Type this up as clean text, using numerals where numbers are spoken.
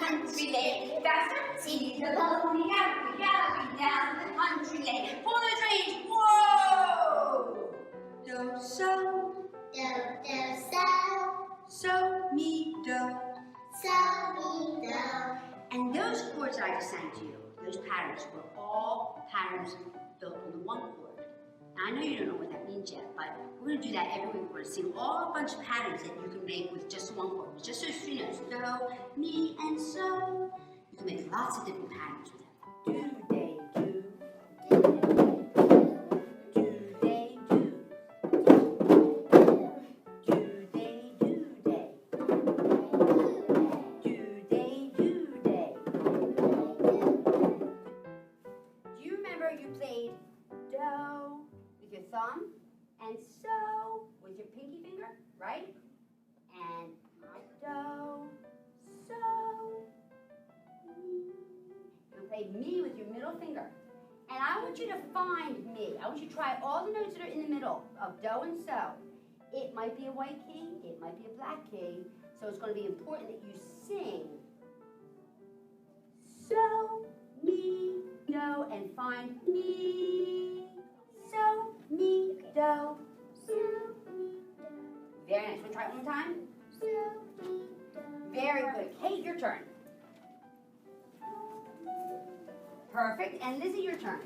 country lane. Faster, see the lonely galloping down the country lane. Pull the train, whoa! Do, so, so, me, do. And those chords I just sang to you, those patterns, were all patterns built on the one chord. Now, I know you don't know what that means yet, but we're going to do that every week. We're going to sing all a bunch of patterns that you can make with just one chord, with just those three notes, do, mi, and so. You can make lots of different patterns with that. Do, they, do. Do, they, do. Do, they, do, they. Do, they, do, they. Do you remember you played do with your thumb and so with your pinky finger, right? And do, so, mi. You play me with your middle finger. And I want you to find me. I want you to try all the notes that are in the middle of do and so. It might be a white key, it might be a black key, so it's going to be important that you sing so, mi, do, and find me. So, mi, do. So, mi, do. Very nice. Want to try it one more time? So, mi, do. Very good. Kate, your turn. Perfect. And Lizzie, your turn.